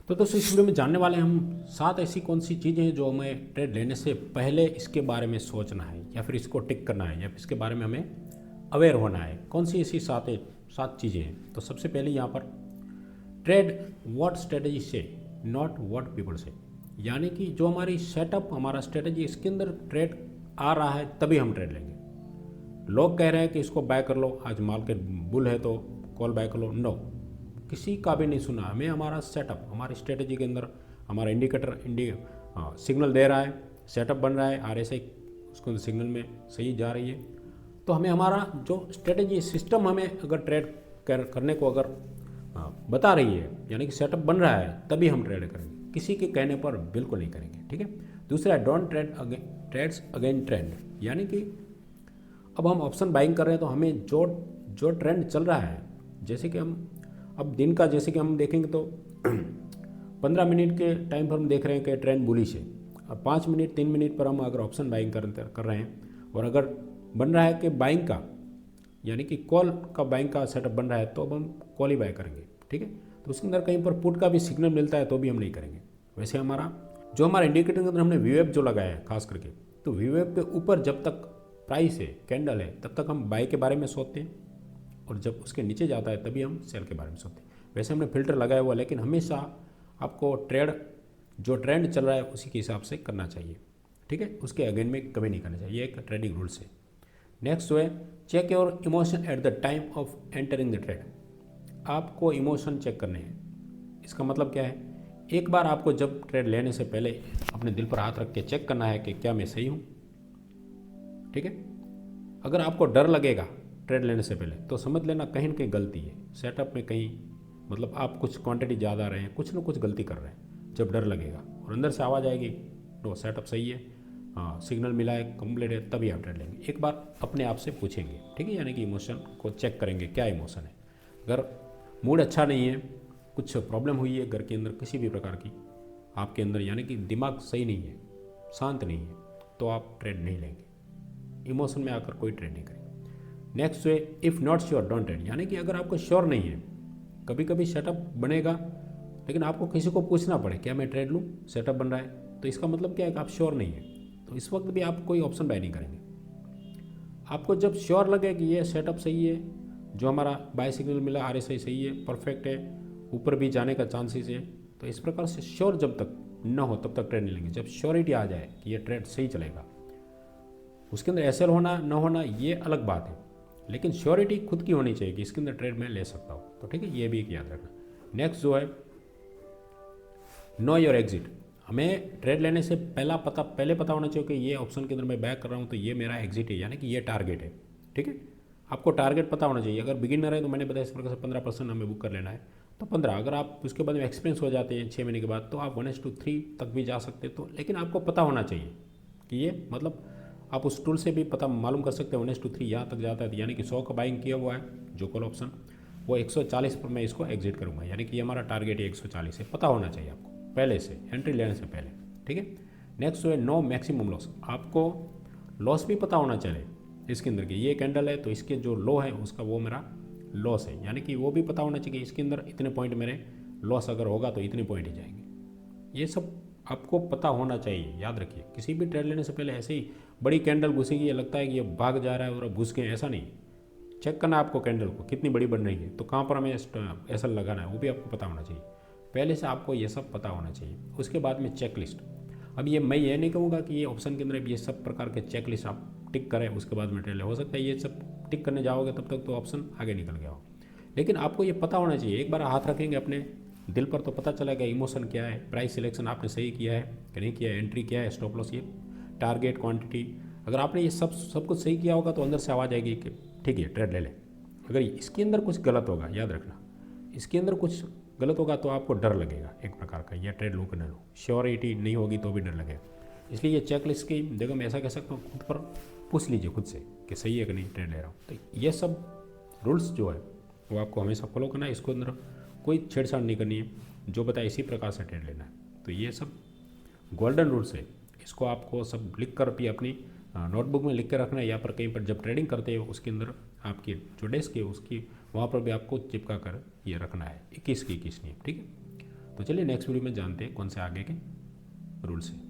तो दोस्तों इस वीडियो में जानने वाले हैं हम 7 ऐसी कौन सी चीज़ें हैं जो हमें ट्रेड लेने से पहले इसके बारे में सोचना है या फिर इसको टिक करना है या फिर इसके बारे में हमें अवेयर होना है। कौन सी ऐसी 7 चीज़ें हैं। तो सबसे पहले यहाँ पर ट्रेड व्हाट स्ट्रेटजी से, नॉट व्हाट पीपल से, यानी कि जो हमारी सेटअप, हमारा स्ट्रेटजी, इसके अंदर ट्रेड आ रहा है तभी हम ट्रेड लेंगे। लोग कह रहे हैं कि इसको बाय कर लो, आज मार्केट बुल है तो कॉल बाय कर लो, नो, किसी का भी नहीं सुना। हमें हमारा सेटअप, हमारी स्ट्रेटजी के अंदर हमारा इंडिकेटर सिग्नल दे रहा है, सेटअप बन रहा है, RSI उसको सिग्नल में सही जा रही है, तो हमें हमारा जो स्ट्रेटजी सिस्टम हमें अगर ट्रेड करने को अगर बता रही है, यानी कि सेटअप बन रहा है, तभी हम ट्रेड करेंगे, किसी के कहने पर बिल्कुल नहीं करेंगे। ठीक है। दूसरा है डोंट ट्रेड्स अगेन ट्रेंड, यानी कि अब हम ऑप्शन बाइंग कर रहे हैं तो हमें जो ट्रेंड चल रहा है, जैसे कि हम अब दिन का जैसे कि हम देखेंगे तो 15 मिनट के टाइम पर हम देख रहे हैं कि ट्रेंड बुलिश है, और 5 मिनट 3 मिनट पर हम अगर ऑप्शन बाइंग कर रहे हैं और अगर बन रहा है कि बाइंग का, यानी कि कॉल का बाइंग का सेटअप बन रहा है, तो अब हम कॉल ही बाय करेंगे। ठीक है। तो उसके अंदर कहीं पर पुट का भी सिग्नल मिलता है तो भी हम नहीं करेंगे। वैसे हमारा इंडिकेटर के अंदर हमने वीवेप जो लगाया है खास करके, तो वीवेप के ऊपर जब तक प्राइस है, कैंडल है, तब तक हम बाय के बारे में सोचते हैं, और जब उसके नीचे जाता है तभी हम सेल के बारे में सोचते हैं। वैसे हमने फिल्टर लगाया हुआ, लेकिन हमेशा आपको जो ट्रेंड चल रहा है उसी के हिसाब से करना चाहिए। ठीक है। उसके अगेन में कभी नहीं करना चाहिए, एक ट्रेडिंग रूल्स है। नेक्स्ट जो है check your emotion at the time of entering the trade. आपको इमोशन चेक करने हैं। इसका मतलब क्या है, एक बार आपको जब ट्रेड लेने से पहले अपने दिल पर हाथ रख के चेक करना है कि क्या मैं सही हूँ। ठीक है। अगर आपको डर लगेगा ट्रेड लेने से पहले, तो समझ लेना कहीं ना कहीं गलती है सेटअप में, कहीं मतलब आप कुछ क्वांटिटी ज़्यादा रहे हैं, कुछ ना कुछ गलती कर रहे हैं। जब डर लगेगा और अंदर से आवाज़ आएगी तो सेटअप सही है, हाँ सिग्नल मिला है, कंप्लीट है, तभी आप ट्रेड लेंगे। एक बार अपने आप से पूछेंगे। ठीक है। यानी कि इमोशन को चेक करेंगे, क्या इमोशन है। अगर मूड अच्छा नहीं है, कुछ प्रॉब्लम हुई है घर के अंदर किसी भी प्रकार की आपके अंदर, यानी कि दिमाग सही नहीं है, शांत नहीं है, तो आप ट्रेड नहीं लेंगे। इमोशन में आकर कोई ट्रेड नहीं करेंगे। नेक्स्ट है if not sure don't trade, यानी कि अगर आपको श्योर नहीं है, कभी कभी सेटअप बनेगा लेकिन आपको किसी को पूछना पड़े क्या मैं ट्रेड लूँ, सेटअप बन रहा है, तो इसका मतलब क्या है कि आप श्योर नहीं है, तो इस वक्त भी आप कोई ऑप्शन बाय नहीं करेंगे। आपको जब श्योर लगे कि ये सेटअप सही है, जो हमारा बाय सिग्नल मिला RSI सही है, परफेक्ट है, ऊपर भी जाने का चांसेस है, तो इस प्रकार से श्योर जब तक न हो तब तक ट्रेड नहीं लेंगे। जब श्योरिटी आ जाए कि ये ट्रेड सही चलेगा, उसके अंदर SL होना न होना ये अलग बात है, लेकिन श्योरिटी खुद की होनी चाहिए कि इसके अंदर ट्रेड मैं ले सकता हूँ। तो ठीक है, ये भी एक याद रखना। नेक्स्ट जो है नो योर एग्जिट। हमें ट्रेड लेने से पहले पता होना चाहिए कि ये ऑप्शन के अंदर मैं बैक कर रहा हूँ तो ये मेरा एग्जिट है, यानी कि ये टारगेट है। ठीक है। आपको टारगेट पता होना चाहिए। अगर बिगिनर है तो मैंने बताया इस प्रकार से 15% हमें बुक कर लेना है, तो 15। अगर आप उसके बाद में एक्सपीरियंस हो जाते हैं 6 महीने के बाद, तो आप 1:3 तक भी जा सकते, तो लेकिन आपको पता होना चाहिए कि ये मतलब आप उस टूल से भी पता मालूम कर सकते हैं 1:3 यहाँ तक जाता है, यानी कि 100 का बाइंग किया हुआ है जो कॉल ऑप्शन, वो 140 पर मैं इसको एग्जिट करूँगा, यानी कि हमारा टारगेट 140 है। पता होना चाहिए आपको पहले से, एंट्री लेने से पहले। ठीक है। नेक्स्ट जो है नो मैक्सिमम लॉस। आपको लॉस भी पता होना चाहिए इसके अंदर की, ये कैंडल है तो इसके जो लो है उसका वो मेरा लॉस है, यानी कि वो भी पता होना चाहिए कि इसके अंदर इतने पॉइंट मेरे लॉस अगर होगा तो इतने पॉइंट ही जाएंगे। ये सब आपको पता होना चाहिए, याद रखिए। किसी भी ट्रेड लेने से पहले ऐसे ही बड़ी कैंडल घुसेगी, ये लगता है कि ये भाग जा रहा है और अब घुस गए, ऐसा नहीं। चेक करना आपको कैंडल को कितनी बड़ी बन रही है, तो कहाँ पर हमें SL लगाना है वो भी आपको पता होना चाहिए। पहले से आपको ये सब पता होना चाहिए। उसके बाद में चेक लिस्ट। अब ये मैं ये नहीं कहूँगा कि ये ऑप्शन के अंदर ये सब प्रकार के चेक लिस्ट आप टिक करें उसके बाद में ट्रेड ले। हो सकता है ये सब टिक करने जाओगे तब तक तो ऑप्शन आगे निकल गया हो, लेकिन आपको ये पता होना चाहिए। एक बार हाथ रखेंगे अपने दिल पर तो पता चलेगा इमोशन क्या है, प्राइस सिलेक्शन आपने सही किया है कि नहीं किया है, एंट्री क्या है, स्टॉप लॉस, ये टारगेट, क्वांटिटी, अगर आपने ये सब कुछ सही किया होगा तो अंदर से आवाज़ आएगी कि ठीक है ट्रेड ले लें। अगर इसके अंदर कुछ गलत होगा, याद रखना, इसके अंदर कुछ गलत होगा तो आपको डर लगेगा एक प्रकार का, यह ट्रेड लूँ कि न लूँ, श्योरिटी नहीं होगी तो भी डर लगेगा। इसलिए ये चेकलिस्ट की जगह मैं ऐसा कह सकता हूँ, खुद पर पूछ लीजिए खुद से कि सही है कि नहीं ट्रेड ले रहा हूँ। तो ये सब रूल्स जो है वो आपको हमेशा फॉलो करना है। इसको अंदर कोई छेड़छाड़ नहीं करनी है, जो बताए इसी प्रकार से ट्रेड लेना है। तो ये सब गोल्डन रूल्स है, इसको आपको सब लिख कर भी अपनी नोटबुक में लिख कर रखना है, या पर कहीं पर जब ट्रेडिंग करते हो उसके अंदर आपकी जो डेस्क है उसकी वहाँ पर भी आपको चिपका कर ये रखना है। 21 की 21 नियम। ठीक है। तो चलिए नेक्स्ट वीडियो में जानते हैं कौन से आगे के रूल्स हैं।